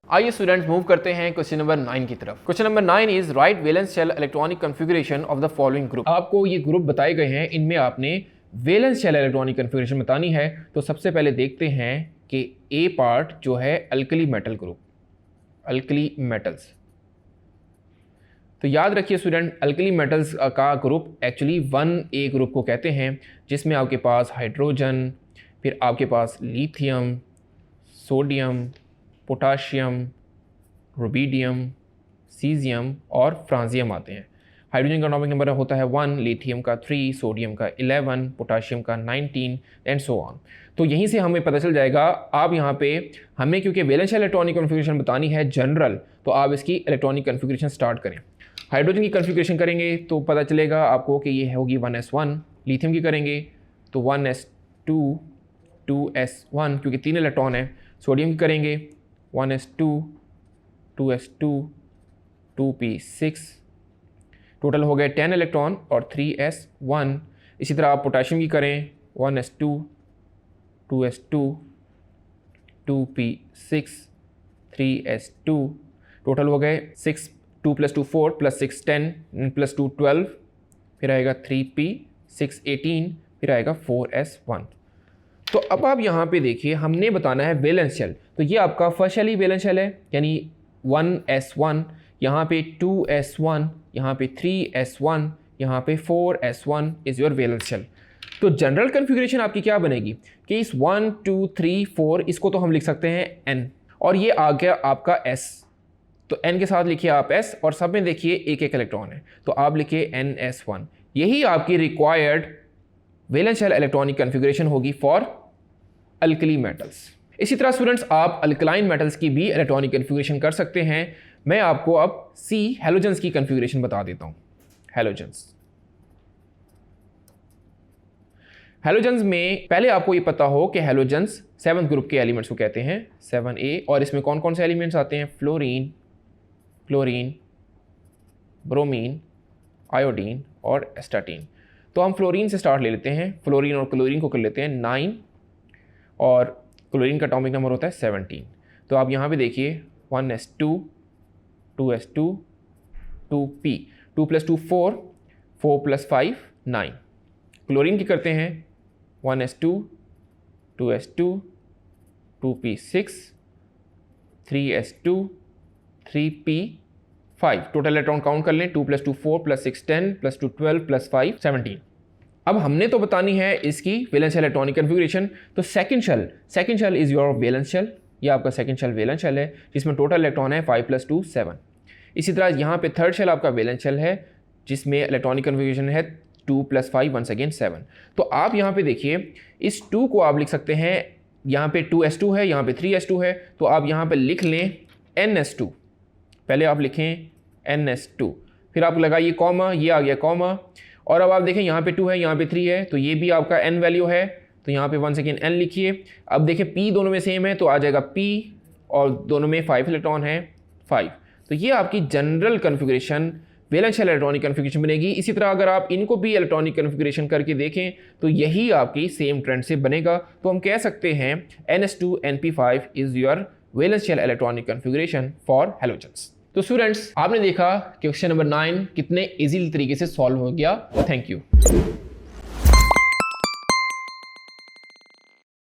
आइए students move करते हैं क्वेश्चन नंबर 9 की तरफ। Question number 9 is write valence shell electronic configuration of the following group. आपको ये ग्रुप बताए गए हैं, इनमें आपने वैलेंस शेल इलेक्ट्रॉनिक कॉन्फ़िगरेशन बतानी है। तो सबसे पहले देखते हैं कि ए पार्ट जो है alkali metal group, alkali metals. तो याद रखिए स्टूडेंट, अल्कली मेटल्स का ग्रुप एक्चुअली 1A ग्रुप को कहते हैं, जिसमें आपके पास हाइड्रोजन, फिर आपके पास lithium, sodium, potassium, rubidium, caesium और फ्रांजियम आते हैं। हाइड्रोजन का एटॉमिक नंबर होता है 1, लिथियम का 3, सोडियम का 11, पोटाशियम का 19 एंड सो ऑन। तो यहीं से हमें पता चल जाएगा। आप यहाँ पे हमें क्योंकि वैलेंस शेल इलेक्ट्रॉनिक कॉन्फ़िगरेशन बतानी है जनरल, तो आप इसकी इलेक्ट्रॉनिक कॉन्फ़िगरेशन स्टार्ट करें। हाइड्रोजन की कॉन्फ़िगरेशन करेंगे तो पता चलेगा आपको कि ये होगी 1s1। लिथियम की करेंगे तो 1s2 2s1 क्योंकि 3 इलेक्ट्रॉन है। सोडियम की करेंगे 1s2 2s2 2p6, टोटल हो गए 10 इलेक्ट्रॉन और 3s1। इसी तरह आप पोटाशियम की करें 1s2 2s2 2p6 3s2, total हो गए 6, 2 + 2 4 + 6 10 + 2 12, फिर आएगा 3p6 18, फिर आएगा 4s1। तो अब आप यहाँ पे देखिए, हमने बताना है वैलेंस शेल। तो ये आपका फर्स्ट शेल ही वैलेंस शेल है, यानी 1s1, यहाँ पे 2s1, यहाँ पे 3s1, यहाँ पे 4s1 is your valence shell. तो जनरल कन्फिग्रेशन आपकी क्या बनेगी कि इस 1 2 3 4 इसको तो हम लिख सकते हैं n, और ये आ गया आपका s। तो n के साथ लिखिए आप s, और सब में देखिए एक एक इलेक्ट्रॉन है, तो आप लिखिए ns1। यही आपकी required valence shell electronic configuration होगी फॉर अल्कली मेटल्स। इसी तरह स्टूडेंट्स आप अल्कलाइन मेटल्स की भी इलेक्ट्रॉनिक कन्फिग्रेशन कर सकते हैं। मैं आपको अब हेलोजेंस की कन्फिग्रेशन बता देता हूँ। हेलोजेंस में पहले आपको ये पता हो कि हेलोजेंस 7th ग्रुप के एलिमेंट्स को कहते हैं 7A, और इसमें कौन कौन से एलिमेंट्स आते हैं? फ्लोरीन, क्लोरीन, ब्रोमीन, आयोडीन और एस्टाटीन। तो हम फ्लोरीन से स्टार्ट ले लेते हैं। फ्लोरीन और क्लोरीन को कर लेते हैं 9, और क्लोरीन का एटॉमिक नंबर होता है 17। तो आप यहाँ पे देखिए 1s2 2s2 2p, 2 + 2 4, 4 + 5 9। क्लोरीन की करते हैं 1s2 2s2 2p6 3s2 3p5। Total electron count कर लें, 2 + 2 4 + 6 10 + 2 12 + 5 17। अब हमने तो बतानी है इसकी वैलेंस शेल इलेक्ट्रॉनिक कन्फिग्रेशन। तो second shell is your valence shell. ये आपका सेकंड शेल वैलेंस शेल है, जिसमें टोटल इलेक्ट्रॉन है 5 + 2 7। इसी तरह यहाँ पे थर्ड शेल आपका वैलेंस शेल है, जिसमें इलेक्ट्रॉनिक कन्फिग्रेशन है 2 + 5 वंस अगेन 7। तो आप यहाँ पे देखिए, इस 2 को आप लिख सकते हैं, यहाँ पे 2s2 है, यहाँ पे 3s2 है, तो आप यहाँ पे लिख लें ns2। पहले आप लिखें ns2, फिर आप लगाइए कॉमा, ये आ गया कॉमा, और अब आप देखें यहाँ पे 2 है, यहाँ पे 3 है, तो ये भी आपका n वैल्यू है, तो यहाँ पे 1 सेकेंड n लिखिए। अब देखें p दोनों में सेम है, तो आ जाएगा p, और दोनों में 5 इलेक्ट्रॉन है 5। तो ये आपकी general configuration valence shell electronic configuration बनेगी। इसी तरह अगर आप इनको भी इलेक्ट्रॉनिक कन्फिग्रेशन करके देखें तो यही आपकी सेम ट्रेंड से बनेगा। तो हम कह सकते हैं ns2 np5 is your valence shell electronic configuration for halogens. तो स्टूडेंट्स, आपने देखा कि क्वेश्चन नंबर 9 कितने इजीली तरीके से सॉल्व हो गया। Thank you.